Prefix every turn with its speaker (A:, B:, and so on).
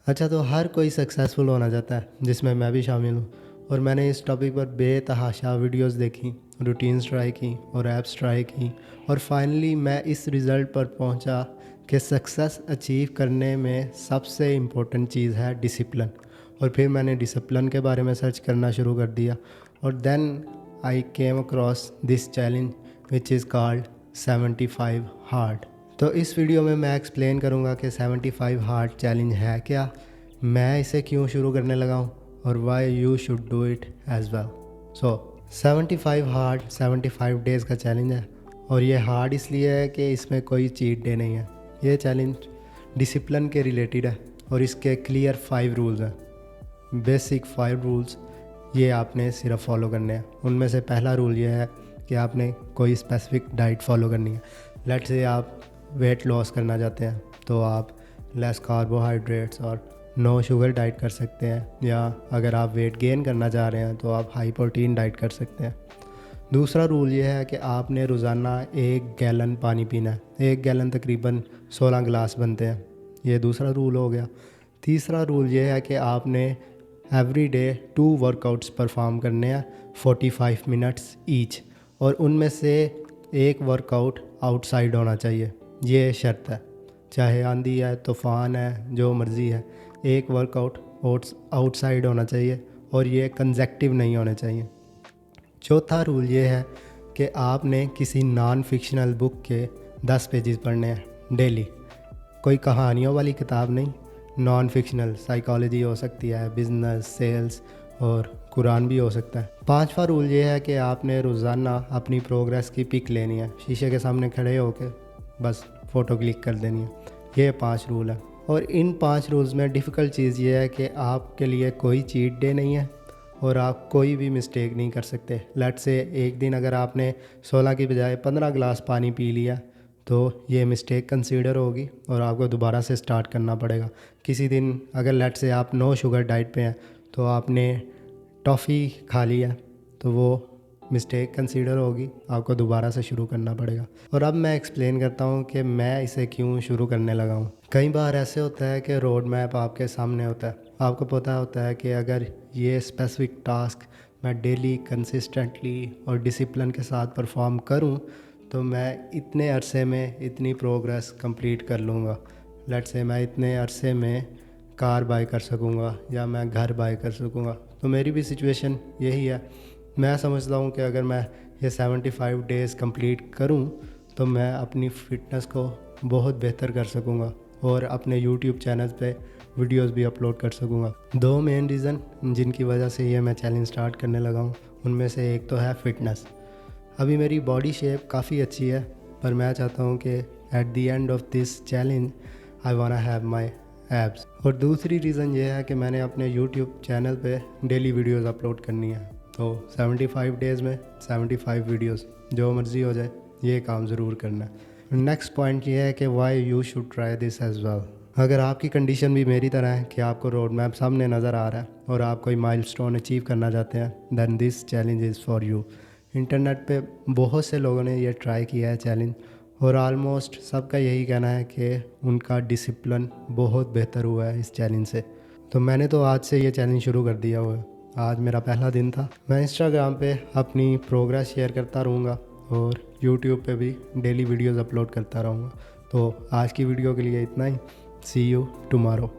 A: अच्छा, तो हर कोई सक्सेसफुल होना चाहता है, जिसमें मैं भी शामिल हूँ। और मैंने इस टॉपिक पर बेतहाशा वीडियोस देखी, रूटीन्स ट्राई की और ऐप्स ट्राई की, और फाइनली मैं इस रिज़ल्ट पर पहुँचा कि सक्सेस अचीव करने में सबसे इम्पोर्टेंट चीज़ है डिसिप्लिन। और फिर मैंने डिसिप्लिन के बारे में सर्च करना शुरू कर दिया, और then I came across this challenge which is called 75 hard. तो इस वीडियो में मैं एक्सप्लेन करूँगा कि 75 हार्ड चैलेंज है क्या, मैं इसे क्यों शुरू करने लगा हूँ, और why you should do it as well. So 75 hard 75 days का चैलेंज है, और ये हार्ड इसलिए है कि इसमें कोई चीट डे नहीं है। ये चैलेंज डिसिप्लिन के रिलेटेड है, और इसके क्लियर 5 रूल्स हैं, बेसिक 5 रूल्स। ये आपने सिर्फ फॉलो करने हैं। उनमें से पहला रूल ये है कि आपने कोई स्पेसिफिक डाइट फॉलो करनी है। लेट्स से आप वेट लॉस करना चाहते हैं, तो आप लेस कार्बोहाइड्रेट्स और नो शुगर डाइट कर सकते हैं, या अगर आप वेट गेन करना चाह रहे हैं तो आप हाई प्रोटीन डाइट कर सकते हैं। दूसरा रूल ये है कि आपने रोज़ाना 1 गैलन पानी पीना है। 1 गैलन तकरीबन 16 गिलास बनते हैं। ये दूसरा रूल हो गया। तीसरा रूल ये है कि आपने एवरी डे 2 वर्कआउट्स परफॉर्म करने हैं 45 मिनट्स ईच, और उनमें से एक वर्कआउट आउटसाइड होना चाहिए। ये शर्त है, चाहे आंधी है, तूफ़ान है, जो मर्ज़ी है, एक वर्कआउट आउटसाइड होना चाहिए, और ये कंसेक्टिव नहीं होने चाहिए। चौथा रूल ये है कि आपने किसी नॉन फिक्शनल बुक के 10 पेजेस पढ़ने हैं डेली। कोई कहानियों वाली किताब नहीं, नॉन फिक्शनल, साइकोलॉजी हो सकती है, बिजनेस, सेल्स, और कुरान भी हो सकता है। पांचवा रूल ये है कि आपने रोज़ाना अपनी प्रोग्रेस की पिक लेनी है, शीशे के सामने खड़े होकर बस फ़ोटो क्लिक कर देनी है। ये 5 रूल है, और इन 5 रूल्स में डिफ़िकल्ट चीज़ ये है कि आपके लिए कोई चीट डे नहीं है, और आप कोई भी मिस्टेक नहीं कर सकते। लेट्स से एक दिन अगर आपने 16 की बजाय 15 गिलास पानी पी लिया, तो ये मिस्टेक कंसीडर होगी और आपको दोबारा से स्टार्ट करना पड़ेगा। किसी दिन अगर लेट्स से आप नो शुगर डाइट पे हैं, तो आपने टॉफ़ी खा लिया, तो वो मिस्टेक कंसीडर होगी, आपको दोबारा से शुरू करना पड़ेगा। और अब मैं एक्सप्लेन करता हूँ कि मैं इसे क्यों शुरू करने लगा हूँ। कई बार ऐसे होता है कि रोड मैप आपके सामने होता है, आपको पता होता है कि अगर ये स्पेसिफिक टास्क मैं डेली कंसिस्टेंटली और डिसिप्लिन के साथ परफॉर्म करूँ, तो मैं इतने अरसे में इतनी प्रोग्रेस कंप्लीट कर लूँगा। लेट्स से मैं इतने अरसे में कार बाय कर सकूँगा, या मैं घर बाय कर सकूँगा। तो मेरी भी सिचुएशन यही है। मैं समझता हूँ कि अगर मैं ये 75 डेज़ कंप्लीट करूँ, तो मैं अपनी फ़िटनेस को बहुत बेहतर कर सकूँगा, और अपने यूट्यूब चैनल पे वीडियोस भी अपलोड कर सकूँगा। 2 मेन रीज़न जिनकी वजह से ये मैं चैलेंज स्टार्ट करने लगा हूँ, उनमें से एक तो है फ़िटनेस। अभी मेरी बॉडी शेप काफ़ी अच्छी है, पर मैं चाहता हूँ कि at the end of this challenge I want have my abs. और दूसरी रीज़न ये है कि मैंने अपने यूट्यूब चैनल पे डेली वीडियोस अपलोड करनी है। तो 75 डेज़ में 75 वीडियोस, जो मर्ज़ी हो जाए, ये काम ज़रूर करना है। नेक्स्ट पॉइंट ये है कि why you should try this as well. अगर आपकी कंडीशन भी मेरी तरह है कि आपको रोड मैप सामने नज़र आ रहा है और आप कोई माइलस्टोन अचीव करना चाहते हैं, then this challenge is for you. Internet पे बहुत से लोगों ने ये ट्राई किया है चैलेंज, और आलमोस्ट सबका यही कहना है कि उनका डिसिप्लिन बहुत बेहतर हुआ है इस चैलेंज से। तो मैंने तो आज से ये चैलेंज शुरू कर दिया हुआ है। आज मेरा पहला दिन था। मैं इंस्टाग्राम पे अपनी प्रोग्रेस शेयर करता रहूँगा, और यूट्यूब पे भी डेली वीडियोस अपलोड करता रहूँगा। तो आज की वीडियो के लिए इतना ही। सी यू टुमारो।